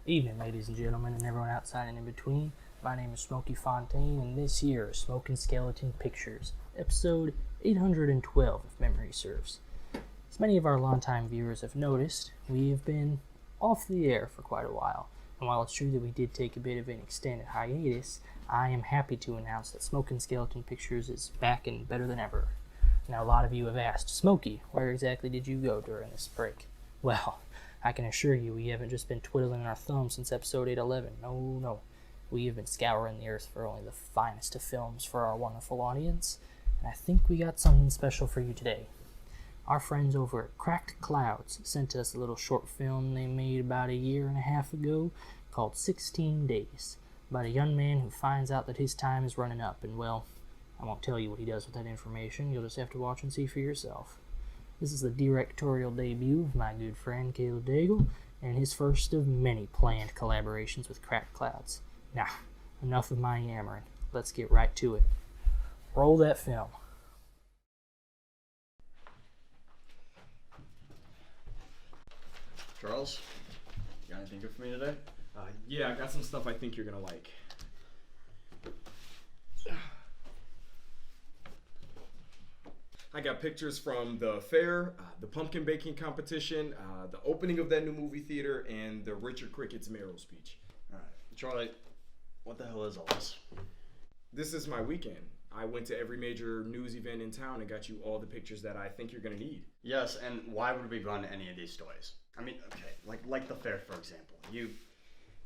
Evening, ladies and gentlemen, and everyone outside and in between. My name is Smokey Fontaine, and this here is Smoking Skeleton Pictures, episode 812, if memory serves. As many of our longtime viewers have noticed, we have been off the air for quite a while, and while it's true that we did take a bit of an extended hiatus, I am happy to announce that Smoking Skeleton Pictures is back and better than ever. Now, a lot of you have asked, Smokey, where exactly did you go during this break? Well, I can assure you we haven't just been twiddling our thumbs since episode 811. No. We have been scouring the earth for only the finest of films for our wonderful audience, and I think we got something special for you today. Our friends over at Cracked Clouds sent us a little short film they made about a year and a half ago called 16 Days, about a young man who finds out that his time is running up, and well, I won't tell you what he does with that information. You'll just have to watch and see for yourself. This is the directorial debut of my good friend Caleb Dagle, and his first of many planned collaborations with Cracked Clouds. Now, enough of my yammering. Let's get right to it. Roll that film. Charles, you got anything good for me today? Yeah, I got some stuff I think you're gonna like. I got pictures from the fair, the pumpkin baking competition, the opening of that new movie theater, and the Richard Cricket's mayoral speech. Alright, Charlie, what the hell is all this? This is my weekend. I went to every major news event in town and got you all the pictures that I think you're gonna need. Yes, and why would we run any of these stories? I mean, okay, like the fair, for example.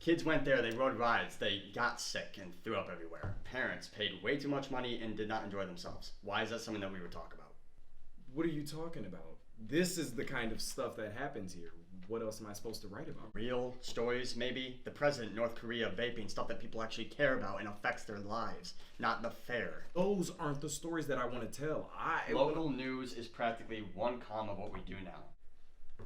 Kids went there, they rode rides, they got sick and threw up everywhere. Parents paid way too much money and did not enjoy themselves. Why is that something that we would talk about? What are you talking about? This is the kind of stuff that happens here. What else am I supposed to write about? Real stories, maybe? The president, North Korea, vaping, stuff that people actually care about and affects their lives, not the fair. Those aren't the stories that I want to tell. Local news is practically one comm of what we do now.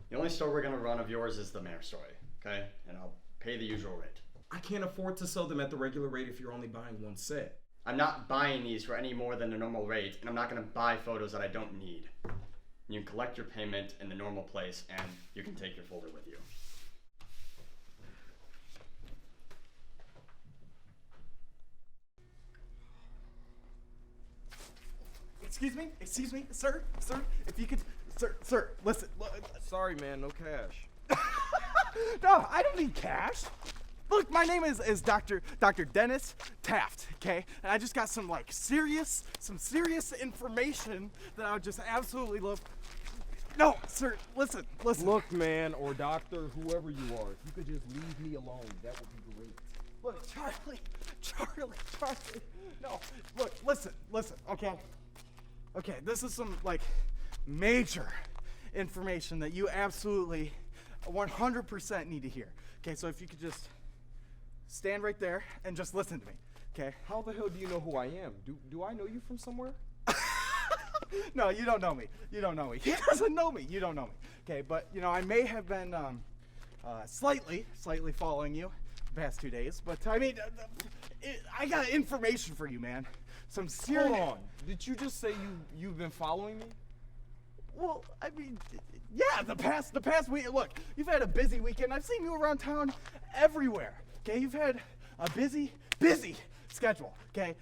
The only story we're going to run of yours is the mayor story, okay? And I'll pay the usual rate. I can't afford to sell them at the regular rate if you're only buying one set. I'm not buying these for any more than the normal rate, and I'm not going to buy photos that I don't need. You can collect your payment in the normal place, and you can take your folder with you. Excuse me, sir, if you could, sir, listen. Sorry, man, no cash. No, I don't need cash. Look, my name is Dr. Dennis Taft, okay? And I just got some serious information that I would just absolutely love. No, sir, listen. Look, man, or doctor, whoever you are, if you could just leave me alone, that would be great. Look, Charlie. No, look, listen, okay? Okay, this is some, major information that you absolutely 100% need to hear. Okay, so if you could just stand right there and just listen to me, okay? How the hell do you know who I am? Do I know you from somewhere? No, you don't know me. He doesn't know me. You don't know me. Okay, but, I may have been slightly following you the past 2 days, but, I mean, I got information for you, man. Some serious... Hold on. Did you just say you've been following me? Well, I mean, yeah, the past week. Look, you've had a busy weekend. I've seen you around town everywhere. Okay, you've had a busy schedule. Okay,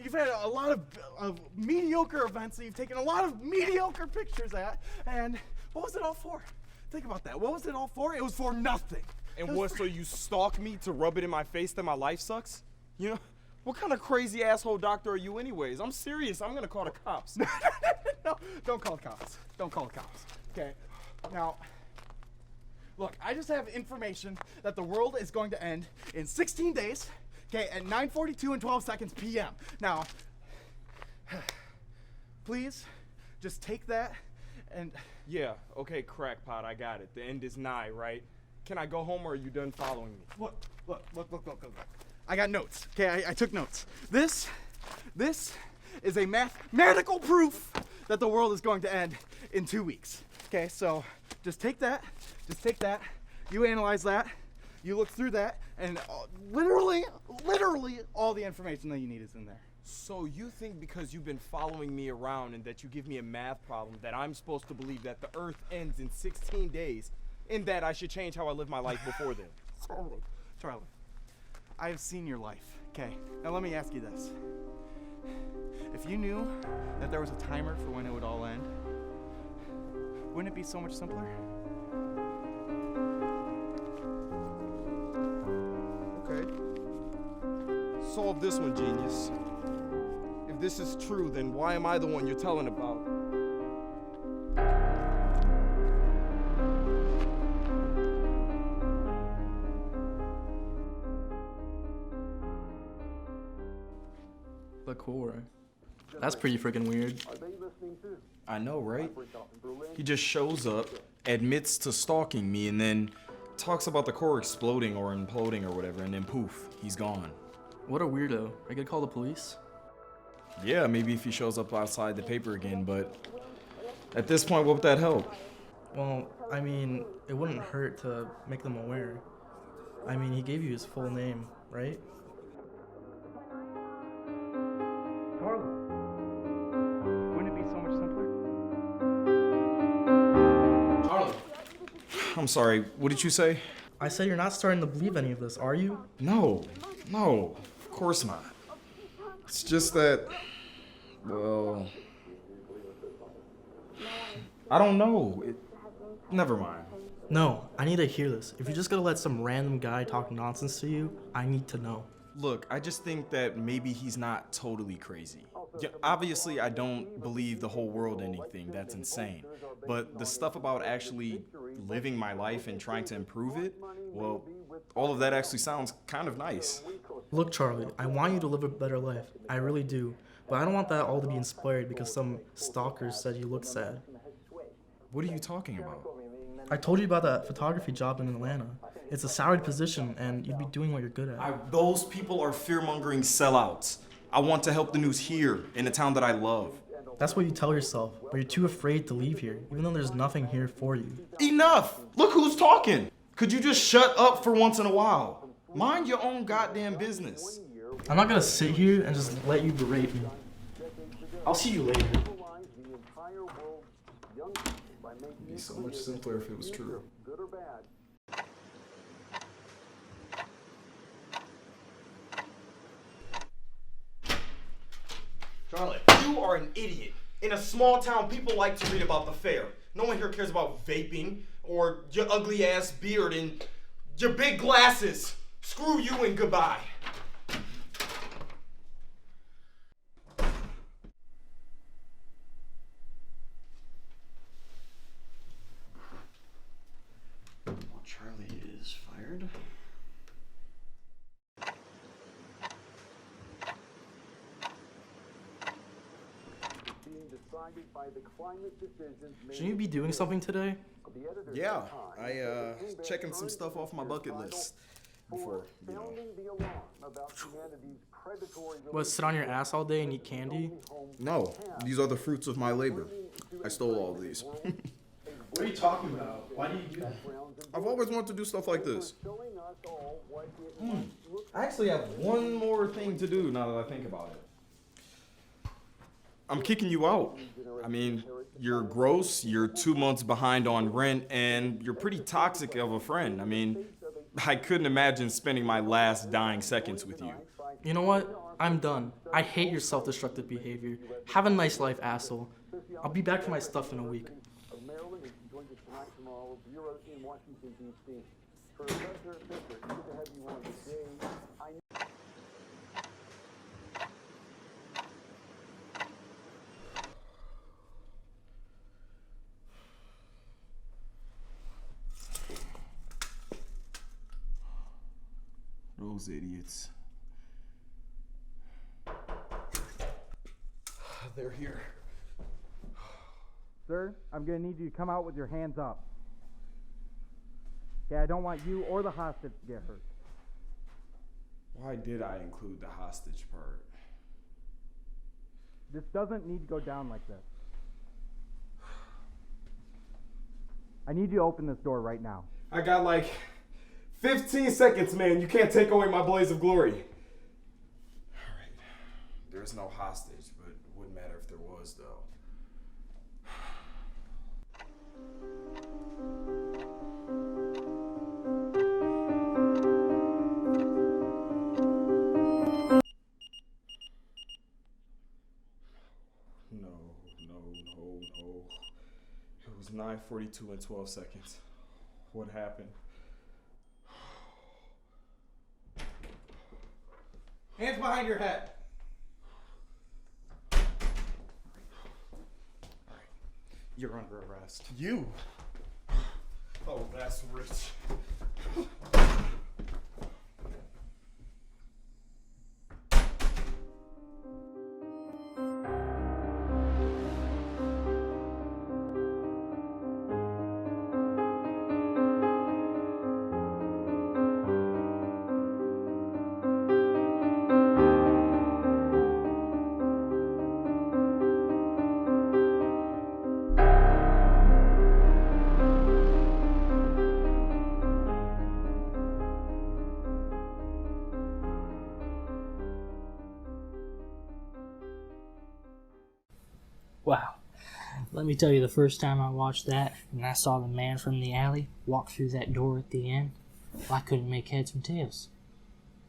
you've had a lot of mediocre events that you've taken a lot of mediocre pictures at. And what was it all for? Think about that. What was it all for? It was for nothing. And what? So you stalk me to rub it in my face that my life sucks? You know, what kind of crazy asshole doctor are you, anyways? I'm serious. I'm gonna call the cops. No, don't call the cops. Okay, now, look, I just have information that the world is going to end in 16 days, okay, at 9:42 and 12 seconds p.m. Now, please, just take that and... Yeah, okay, crackpot, I got it. The end is nigh, right? Can I go home or are you done following me? Look. I got notes, okay, I took notes. This is a mathematical proof that the world is going to end in 2 weeks. Okay, so just take that, you analyze that, you look through that, and literally all the information that you need is in there. So you think because you've been following me around and that you give me a math problem that I'm supposed to believe that the earth ends in 16 days and that I should change how I live my life before then? Charlie, I have seen your life, okay? Now let me ask you this. If you knew that there was a timer for when it would all end, wouldn't it be so much simpler? Okay. Solve this one, genius. If this is true, then why am I the one you're telling about? The core. That's pretty freaking weird. I know, right? He just shows up, admits to stalking me, and then talks about the core exploding or imploding or whatever, and then poof, he's gone. What a weirdo. I could call the police. Yeah, maybe if he shows up outside the paper again, but at this point, what would that help? Well, I mean, it wouldn't hurt to make them aware. I mean, he gave you his full name, right? Wouldn't it be so much simpler? Charlie! I'm sorry, what did you say? I said you're not starting to believe any of this, are you? No, of course not. It's just that, well, I don't know. Never mind. No, I need to hear this. If you're just gonna let some random guy talk nonsense to you, I need to know. Look, I just think that maybe he's not totally crazy. Yeah, obviously, I don't believe the whole world ending thing. That's insane. But the stuff about actually living my life and trying to improve it, well, all of that actually sounds kind of nice. Look, Charlie, I want you to live a better life. I really do. But I don't want that all to be inspired because some stalkers said you look sad. What are you talking about? I told you about that photography job in Atlanta. It's a salaried position, and you'd be doing what you're good at. Those people are fear-mongering sellouts. I want to help the news here, in a town that I love. That's what you tell yourself, but you're too afraid to leave here, even though there's nothing here for you. Enough! Look who's talking! Could you just shut up for once in a while? Mind your own goddamn business. I'm not gonna sit here and just let you berate me. I'll see you later. It'd be so much simpler if it was true. Charlie. You are an idiot. In a small town, people like to read about the fair. No one here cares about vaping or your ugly ass beard and your big glasses. Screw you and goodbye. Well, Charlie is fired. Shouldn't you be doing something today? Yeah, I checking some stuff off my bucket list before, you know. What, sit on your ass all day and eat candy? No, these are the fruits of my labor. I stole all these. What are you talking about? Why do you do that? I've always wanted to do stuff like this. I actually have one more thing to do now that I think about it. I'm kicking you out. I mean, you're gross, you're 2 months behind on rent, and you're pretty toxic of a friend. I mean, I couldn't imagine spending my last dying seconds with you. You know what? I'm done. I hate your self-destructive behavior. Have a nice life, asshole. I'll be back for my stuff in a week. Those idiots. They're here. Sir, I'm gonna need you to come out with your hands up. Okay, I don't want you or the hostage to get hurt. Why did I include the hostage part? This doesn't need to go down like this. I need you to open this door right now. I got like 15 seconds, man. You can't take away my blaze of glory. All right. There's no hostage, but it wouldn't matter if there was, though. It was 9:42 and 12 seconds. What happened? Hands behind your head. You're under arrest. You? Oh, that's rich. Wow. Let me tell you, the first time I watched that and I saw the man from the alley walk through that door at the end, well, I couldn't make heads from tails.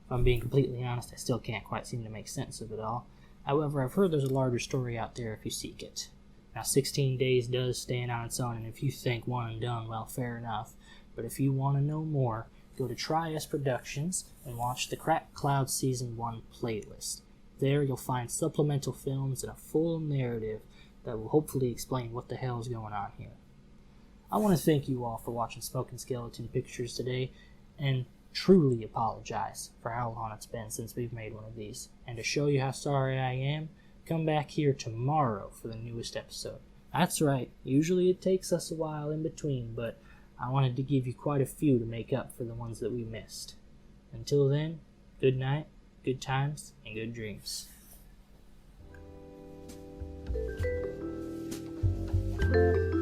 If I'm being completely honest, I still can't quite seem to make sense of it all. However, I've heard there's a larger story out there if you seek it. Now, 16 Days does stand on its own, and if you think one and done, well, fair enough. But if you want to know more, go to Try Us Productions and watch the Crack Cloud Season 1 playlist. There you'll find supplemental films and a full narrative that will hopefully explain what the hell is going on here. I want to thank you all for watching Smoking Skeleton Pictures today, and truly apologize for how long it's been since we've made one of these. And to show you how sorry I am, come back here tomorrow for the newest episode. That's right, usually it takes us a while in between, but I wanted to give you quite a few to make up for the ones that we missed. Until then, good night, good times, and good dreams. Thank you.